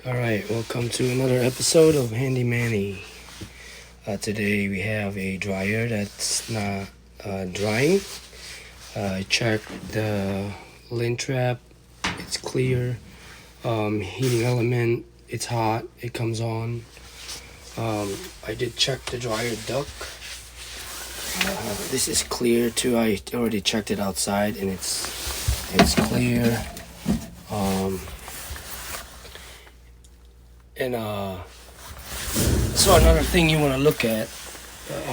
Alright, welcome to another episode of Handy Manny. Today we have a dryer that's not drying. I checked the lint trap, it's clear. Heating element, it's hot, it comes on. I did check the dryer duct. This is clear too. I already checked it outside and it's clear. So another thing you want to look at,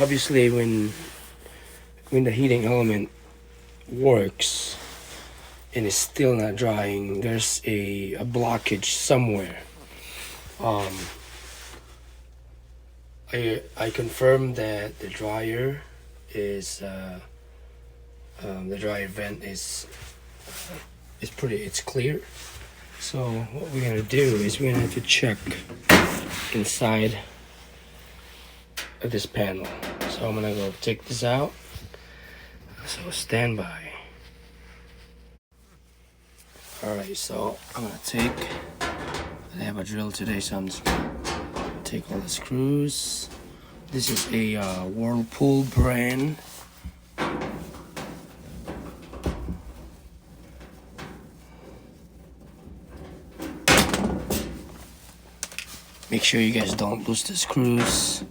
obviously when the heating element works and it's still not drying, there's a blockage somewhere. I confirmed that the dryer is the dryer vent is it's clear. So what we're gonna do is we're gonna have to check inside of this panel. So I'm gonna go take this out. So stand by. Alright, so I'm gonna I have a drill today, so I'm just gonna take all the screws. This is a Whirlpool brand. Make sure you guys don't lose the screws.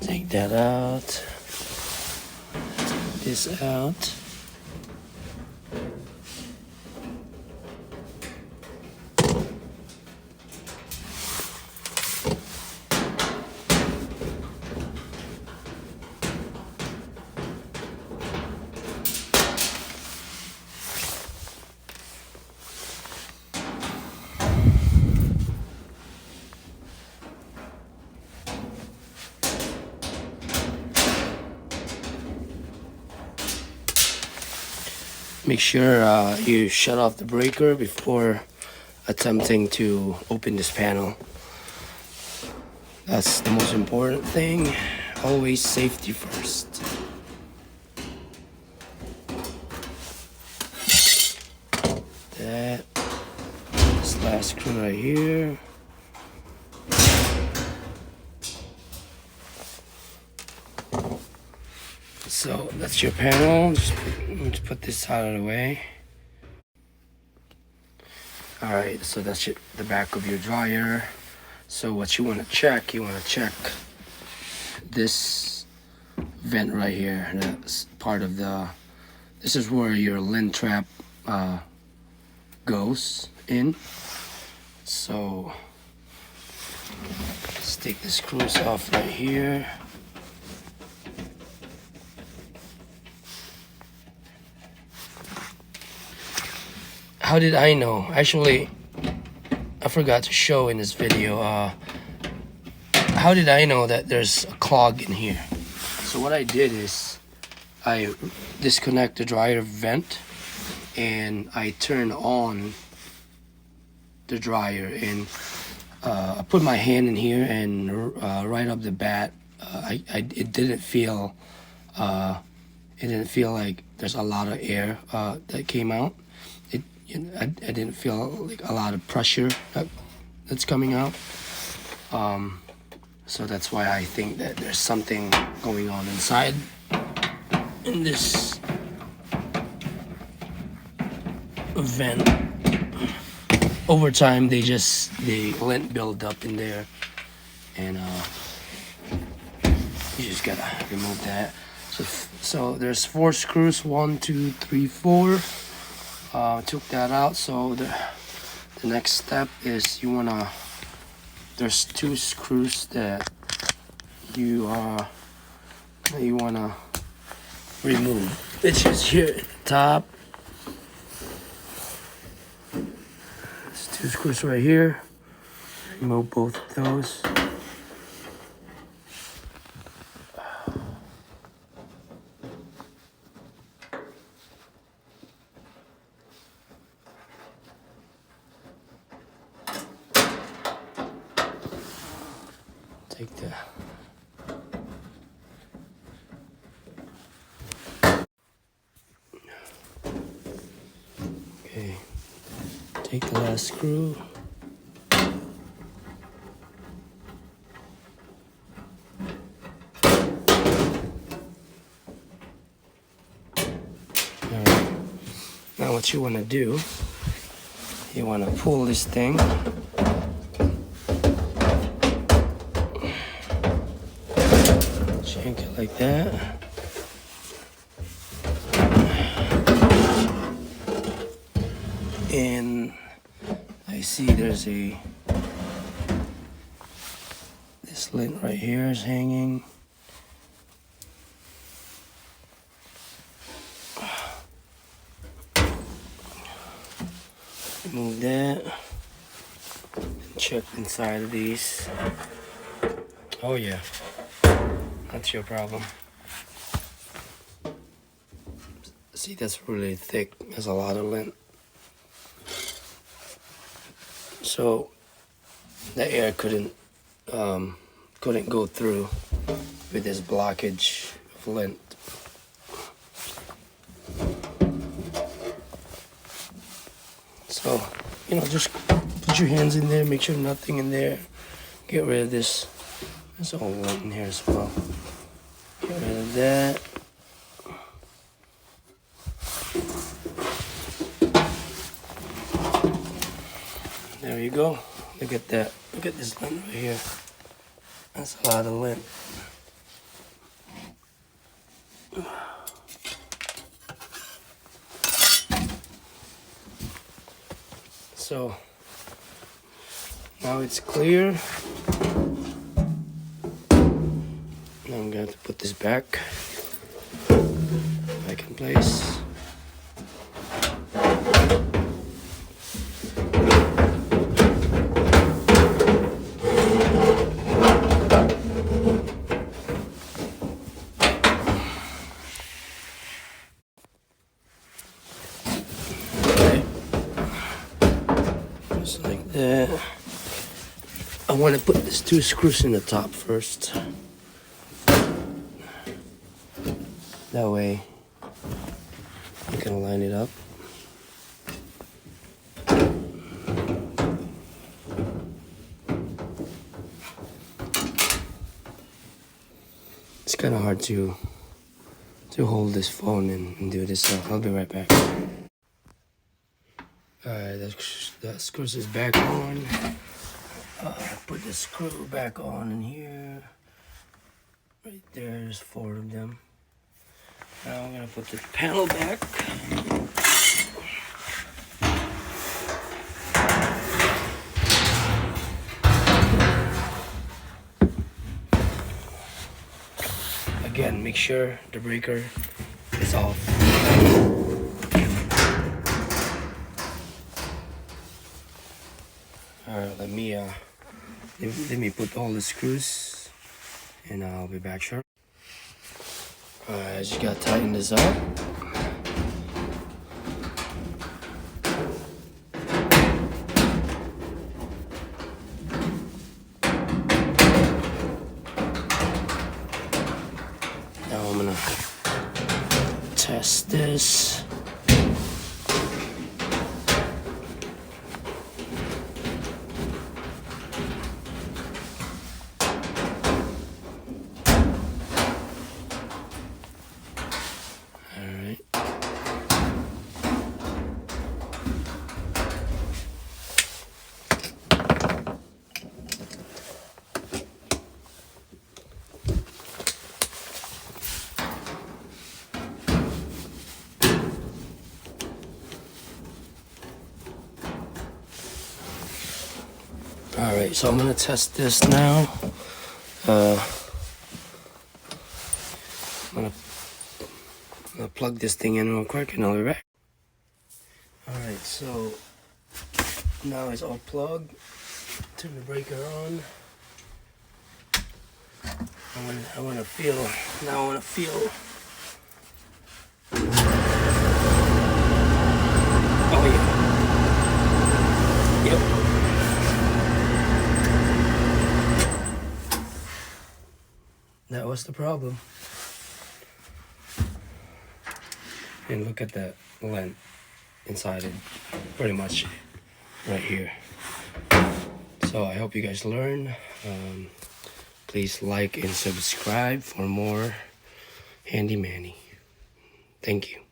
Take that out. Take this out. Make sure you shut off the breaker before attempting to open this panel. That's the most important thing. Always safety first. This last screw right here. So that's your panel. Just put this out of the way. Alright, so that's the back of your dryer. So what you want to check, this vent right here. That's part of this is where your lint trap goes in. So let's take the screws off right here. How did I know? Actually, I forgot to show in this video. How did I know that there's a clog in here? So what I did is I disconnect the dryer vent and I turn on the dryer, and I put my hand in here, and right off the bat, it didn't feel like there's a lot of air that came out. I didn't feel like a lot of pressure that's coming out. So that's why I think that there's something going on inside in this vent. Over time, the lint build up in there, and you just gotta remove that. So there's 4 screws, 1, 2, 3, 4. Took that out. So the next step is there's 2 screws that you wanna remove. It's just here at the top. There's 2 screws right here. Remove both of those. Take the Take the last screw. Alright. Now what you want to do, you want to pull this thing. Shank it like that. And I see there's this lint right here is hanging. Remove that. And check inside of these. Oh yeah, that's your problem. See, that's really thick. There's a lot of lint. So the air couldn't go through with this blockage of lint. So, you know, just put your hands in there, make sure nothing in there. Get rid of this. There's all lint in here as well. Get rid of that. There you go. Look at that. Look at this lint right here. That's a lot of lint. So now it's clear. Now I'm going to put this back in place. Just like that. I want to put these 2 screws in the top first. That way you can line it up. It's kind of hard to hold this phone and do this, so I'll be right back. Alright, that screws is back on. Put the screw back on in here. Right there's 4 of them. Now I'm gonna put the panel back. Again, make sure the breaker is off. Alright, let me put all the screws and I'll be back shortly. Alright, I just gotta tighten this up. Now I'm gonna test this. Alright, so I'm gonna test this now. I'm gonna plug this thing in real quick and I'll be back. Alright, so now it's all plugged. Turn the breaker on. I wanna feel. Oh yeah. Yep. That was the problem. And look at that lint inside it. Pretty much right here. So I hope you guys learn. Please like and subscribe for more handy manny. Thank you.